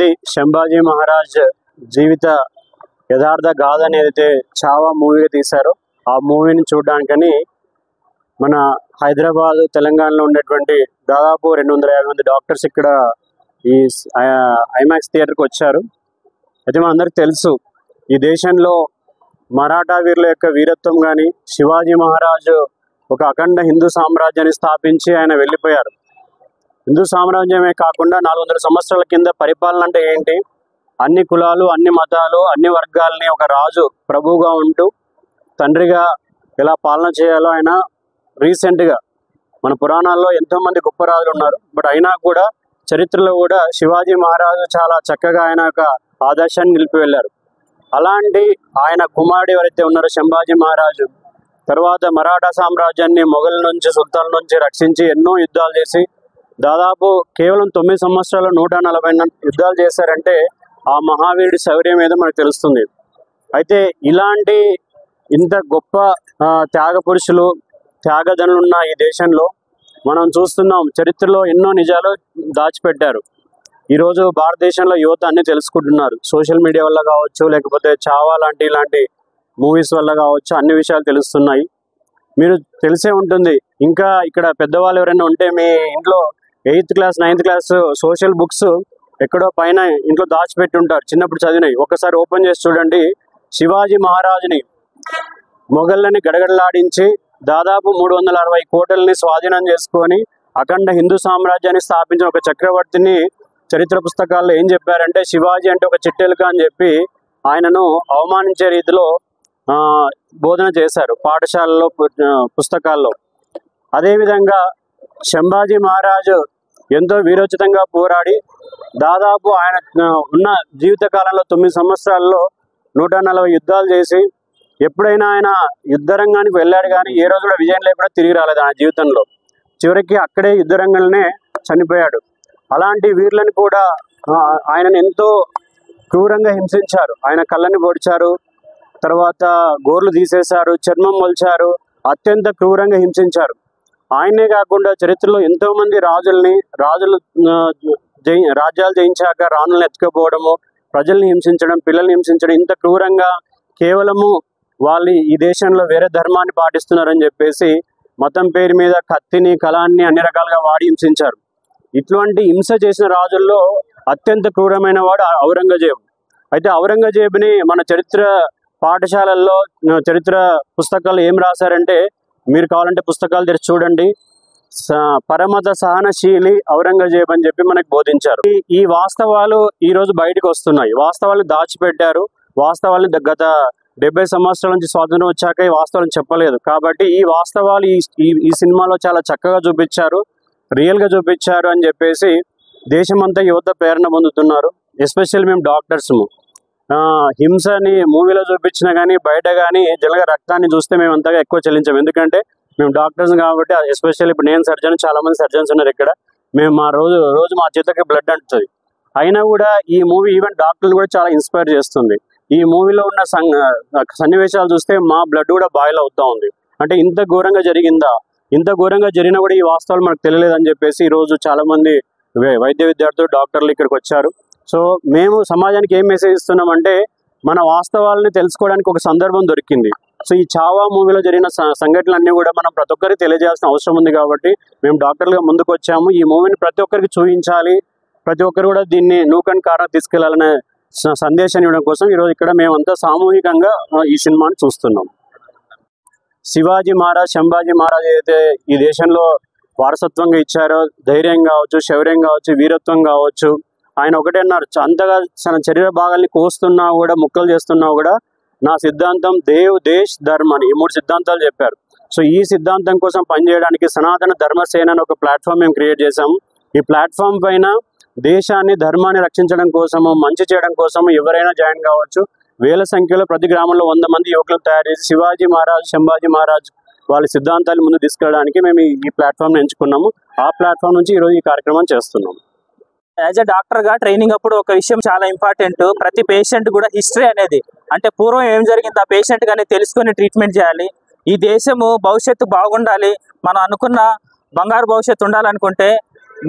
ఛత్రపతి శంభాజీ మహారాజ్ జీవిత యథార్థ గాథ అనేది చావా మూవీగా తీశారు. ఆ మూవీని చూడడానికని మన హైదరాబాద్ తెలంగాణలో ఉండేటువంటి దాదాపు 250 మంది డాక్టర్స్ ఇక్కడ ఈ ఐమాక్స్ థియేటర్కి వచ్చారు. అయితే మన అందరికి తెలుసు, ఈ దేశంలో మరాఠా వీరుల యొక్క వీరత్వం కానీ, శివాజీ మహారాజు ఒక అఖండ హిందూ సామ్రాజ్యాన్ని స్థాపించి ఆయన వెళ్ళిపోయారు. హిందూ సామ్రాజ్యమే కాకుండా 400 సంవత్సరాల కింద పరిపాలన అంటే ఏంటి, అన్ని కులాలు, అన్ని మతాలు, అన్ని వర్గాలని ఒక రాజు ప్రభువుగా ఉంటూ తండ్రిగా ఎలా పాలన చేయాలో ఆయన రీసెంట్గా మన పురాణాల్లో ఎంతోమంది గొప్ప రాజులు ఉన్నారు. బట్ అయినా కూడా చరిత్రలో కూడా శివాజీ మహారాజు చాలా చక్కగా ఆయన యొక్క ఆదర్శాన్ని నిలిపి వెళ్ళారు. అలాంటి ఆయన కుమారుడు ఎవరైతే ఉన్నారో శంభాజీ మహారాజు తర్వాత మరాఠా సామ్రాజ్యాన్ని మొఘల్ నుంచి, సుల్తాన్ నుంచి రక్షించి ఎన్నో యుద్ధాలు చేసి దాదాపు కేవలం 9 సంవత్సరాలు 140 యుద్ధాలు చేశారంటే ఆ మహావీరుడి శౌర్యం ఏదో మనకు తెలుస్తుంది. అయితే ఇలాంటి ఇంత గొప్ప త్యాగ పురుషులు, త్యాగధనులు ఉన్న ఈ దేశంలో మనం చూస్తున్నాం, చరిత్రలో ఎన్నో నిజాలు దాచిపెట్టారు. ఈరోజు భారతదేశంలో యువత అన్ని తెలుసుకుంటున్నారు. సోషల్ మీడియా వల్ల కావచ్చు, లేకపోతే చావా ఇలాంటి మూవీస్ వల్ల కావచ్చు, అన్ని విషయాలు తెలుస్తున్నాయి. మీరు తెలిసే ఉంటుంది, ఇంకా ఇక్కడ పెద్దవాళ్ళు ఎవరైనా ఉంటే మీ ఇంట్లో 8th class 9th class social books ఎక్కడో పైన ఇంట్లో దాచిపెట్టి ఉంటారు, చిన్నప్పుడు చదివినాయి. ఒకసారి ఓపెన్ చేసి చూడండి. శివాజీ మహారాజుని మొఘళ్ళని గడగడలాడించి దాదాపు 360 కోటల్ని స్వాధీనం చేసుకొని అఖండ హిందూ సామ్రాజ్యాన్ని స్థాపించిన ఒక చక్రవర్తిని చరిత్ర పుస్తకాల్లో ఏం చెప్పారంటే, శివాజీ అంటే ఒక చిట్టెలుక అని చెప్పి ఆయనను అవమానించే రీతిలో బోధన చేశారు పాఠశాలలో, పుస్తకాల్లో. అదేవిధంగా శంభాజీ మహారాజు ఎంతో వీరోచితంగా పోరాడి దాదాపు ఆయన ఉన్న జీవితకాలంలో 9 సంవత్సరాల్లో 140 యుద్ధాలు చేసి ఎప్పుడైనా ఆయన యుద్ధరంగానికి వెళ్ళాడు కానీ ఏ రోజు కూడా విజయం లేకుండా తిరిగి రాలేదు ఆయన జీవితంలో. చివరికి అక్కడే యుద్ధరంగంలోనే చనిపోయాడు. అలాంటి వీరులను కూడా ఆయనను ఎంతో క్రూరంగా హింసించారు. ఆయన కళ్ళని పొడిచారు, తర్వాత గోర్లు తీసేశారు, చర్మం మొలిచారు, అత్యంత క్రూరంగా హింసించారు. ఆయనే కాకుండా చరిత్రలో ఎంతోమంది రాజులు రాజ్యాలు జయించాక రాణులను ఎత్తుకుపోవడము, ప్రజల్ని హింసించడం, పిల్లల్ని హింసించడం, ఇంత క్రూరంగా కేవలము వాళ్ళు ఈ దేశంలో వేరే ధర్మాన్ని పాటిస్తున్నారని చెప్పేసి మతం పేరు మీద కత్తిని, కళాన్ని అన్ని రకాలుగా వాడి హింసించారు. ఇటువంటి హింస చేసిన రాజుల్లో అత్యంత క్రూరమైన వాడు ఔరంగజేబు. అయితే ఔరంగజేబుని మన చరిత్ర పాఠశాలల్లో, చరిత్ర పుస్తకాలు ఏం రాశారంటే, మీరు కావాలంటే పుస్తకాలు తెరిచి చూడండి, పరమత సహనశీలి ఔరంగజేబు అని చెప్పి మనకు బోధించారు. ఈ వాస్తవాలు ఈరోజు బయటకు వస్తున్నాయి. వాస్తవాలు దాచిపెట్టారు. వాస్తవాలు గత 70 సంవత్సరాల నుంచి స్వాతంత్రం వచ్చాక ఈ వాస్తవాలను చెప్పలేదు. కాబట్టి ఈ వాస్తవాలు ఈ సినిమాలో చాలా చక్కగా చూపించారు, రియల్గా చూపించారు అని చెప్పేసి దేశమంతా యువత ప్రేరణ పొందుతున్నారు. ఎస్పెషల్లీ మేము డాక్టర్స్ము హింసని మూవీలో చూపించినా కానీ బయట కానీ జనగా రక్తాన్ని చూస్తే మేము అంతగా ఎక్కువ చెల్లించాము. ఎందుకంటే మేము డాక్టర్స్ కాబట్టి, ఎస్పెషల్లీ ఇప్పుడు నేను సర్జన్, చాలా మంది సర్జన్స్ ఉన్నారు ఇక్కడ. మేము రోజు మా చేతికి బ్లడ్ అంటుతుంది. అయినా కూడా ఈ మూవీ ఈవెన్ డాక్టర్లు కూడా చాలా ఇన్స్పైర్ చేస్తుంది. ఈ మూవీలో ఉన్న సన్నివేశాలు చూస్తే మా బ్లడ్ కూడా బాయిల్ అవుతా ఉంది. అంటే ఇంత ఘోరంగా జరిగిందా, ఇంత ఘోరంగా జరిగినా కూడా ఈ వాస్తవాలు మనకు తెలియలేదని చెప్పేసి ఈరోజు చాలా మంది వైద్య విద్యార్థులు, డాక్టర్లు ఇక్కడికి వచ్చారు. సో మేము సమాజానికి ఏం మెసేజ్ ఇస్తున్నామంటే, మన వాస్తవాలని తెలుసుకోవడానికి ఒక సందర్భం దొరికింది. సో ఈ చావా మూవీలో జరిగిన సంఘటనలన్నీ కూడా మనం ప్రతి ఒక్కరికి తెలియజేయాల్సిన అవసరం ఉంది. కాబట్టి మేము డాక్టర్లుగా ముందుకు వచ్చాము. ఈ మూవీని ప్రతి ఒక్కరికి చూపించాలి, ప్రతి ఒక్కరు కూడా దీన్ని నూకన్ కారణం తీసుకెళ్లాలనే సందేశాన్ని ఇవ్వడం కోసం ఈరోజు ఇక్కడ మేమంతా సామూహికంగా ఈ సినిమాని చూస్తున్నాం. శివాజీ మహారాజ్, శంభాజీ మహారాజ్ అయితే ఈ దేశంలో వారసత్వంగా ఇచ్చారో, ధైర్యం కావచ్చు, శౌర్యం కావచ్చు, వీరత్వం కావచ్చు, ఆయన ఒకటే అన్నారు, అంతగా తన శరీర భాగాల్ని కోస్తున్నా కూడా, ముక్కలు చేస్తున్నా కూడా నా సిద్ధాంతం దేవ్, దేశ్, ధర్మ అని ఈ 3 సిద్ధాంతాలు చెప్పారు. సో ఈ సిద్ధాంతం కోసం పనిచేయడానికి సనాతన ధర్మసేన అని ఒక ప్లాట్ఫామ్ మేము క్రియేట్ చేశాము. ఈ ప్లాట్ఫామ్ పైన దేశాన్ని, ధర్మాన్ని రక్షించడం కోసము, మంచి చేయడం కోసము ఎవరైనా జాయిన్ కావచ్చు. వేల సంఖ్యలో ప్రతి గ్రామంలో 100 మంది యువకులు తయారు చేసి శివాజీ మహారాజ్, శంభాజీ మహారాజ్ వాళ్ళ సిద్ధాంతాలు ముందు తీసుకెళ్ళడానికి మేము ఈ ప్లాట్ఫామ్ని ఎంచుకున్నాము. ఆ ప్లాట్ఫామ్ నుంచి ఈరోజు ఈ కార్యక్రమం చేస్తున్నాము. యాజ్ ఎ డాక్టర్గా ట్రైనింగ్ అప్పుడు ఒక విషయం చాలా ఇంపార్టెంట్. ప్రతి పేషెంట్ కూడా హిస్టరీ అనేది, అంటే పూర్వం ఏం జరిగింది ఆ పేషెంట్ కానీ తెలుసుకొని ట్రీట్మెంట్ చేయాలి. ఈ దేశము భవిష్యత్తు బాగుండాలి, మనం అనుకున్న బంగారు భవిష్యత్తు ఉండాలనుకుంటే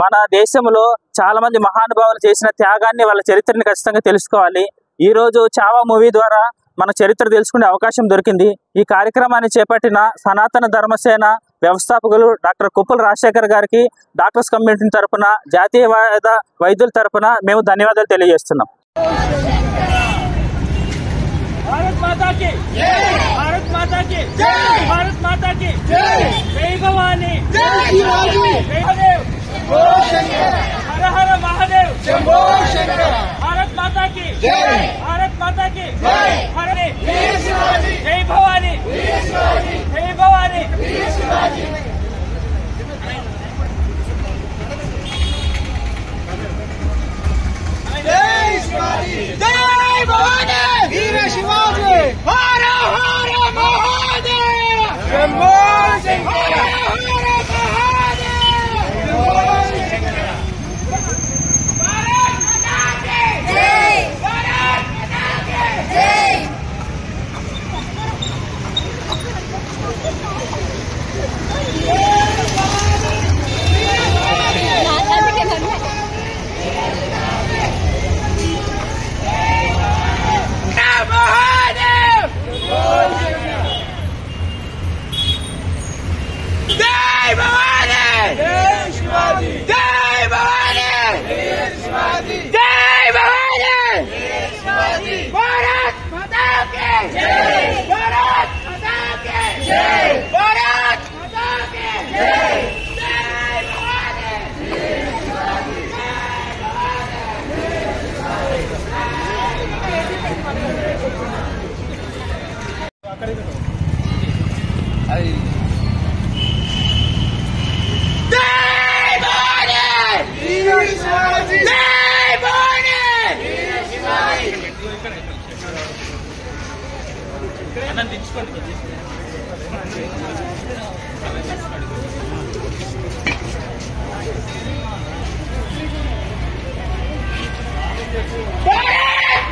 మన దేశంలో చాలా మంది మహానుభావులు చేసిన త్యాగాన్ని, వాళ్ళ చరిత్రని ఖచ్చితంగా తెలుసుకోవాలి. ఈ రోజు చావా మూవీ ద్వారా మన చరిత్ర తెలుసుకునే అవకాశం దొరికింది. ఈ కార్యక్రమాన్ని చేపట్టిన సనాతన ధర్మసేన వ్యవస్థాపకులు డాక్టర్ కుప్పల రాజశేఖర్ గారికి డాక్టర్స్ కమ్యూనిటీ తరపున, జాతీయవాద వైద్యుల తరపున మేము ధన్యవాదాలు తెలియజేస్తున్నాం. भारत माता की जय, भारत माता की जय, भारत माता की जय, जय भवानी, जय शिवाजी, जय महादेव, शंभो शंकर, हर हर महादेव, शंभो शंकर, भारत माता की जय, भारत माता की जय, हरे वीर शिवाजी, जय भवानी, वीर शिवाजी, जय भवानी, वीर शिवाजी, जय शिवाजी, जय भवानी, वीर शिवाजी, हर हर महादेव, शंभो शंकर, हर हर महादेव, शंभो शंकर, भारत माता की जय, भारत माता की जय. जय भवानी, जय शिवाजी, जय भवानी, वीर शिवाजी, जय भवानी, वीर शिवाजी, भारत माता की जय, भारत माता की जय, भारत माता की जय, जय भवानी, वीर शिवाजी, जय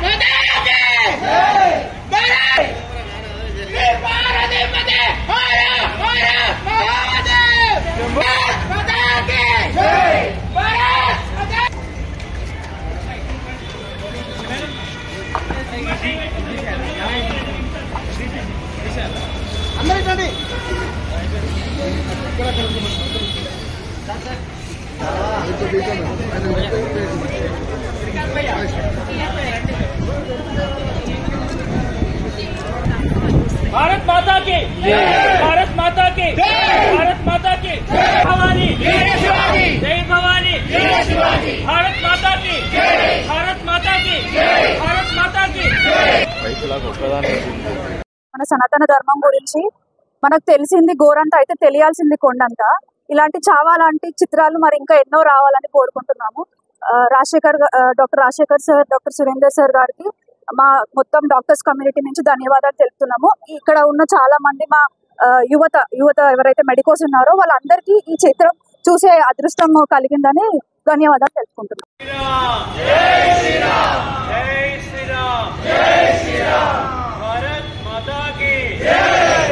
भवानी, वीर शिवाजी. भारत माता की जय, भारत माता की जय, भारत माता की जय भवानी, जय शिवाजी, जय भवानी, जय शिवाजी, भारत माता की जय, भारत माता की जय, भारत माता की जय. మన సనాతన ధర్మం గురించి మనకు తెలిసింది గోరంత, అయితే తెలియాల్సింది కొండంత. ఇలాంటి చావా లాంటి చిత్రాలు మరి ఇంకా ఎన్నో రావాలని కోరుకుంటున్నాము. Doctor Rajasekhar sir, doctor Surender sir గారికి మా మొత్తం డాక్టర్స్ కమ్యూనిటీ నుంచి ధన్యవాదాలు తెలుపుతున్నాము. ఇక్కడ ఉన్న చాలా మంది మా యువత ఎవరైతే మెడికోస్ ఉన్నారో వాళ్ళందరికీ ఈ చిత్రం చూసే అదృష్టం కలిగిందని ధన్యవాదాలు తెలుపుకుంటున్నాం. भारत माता की जय.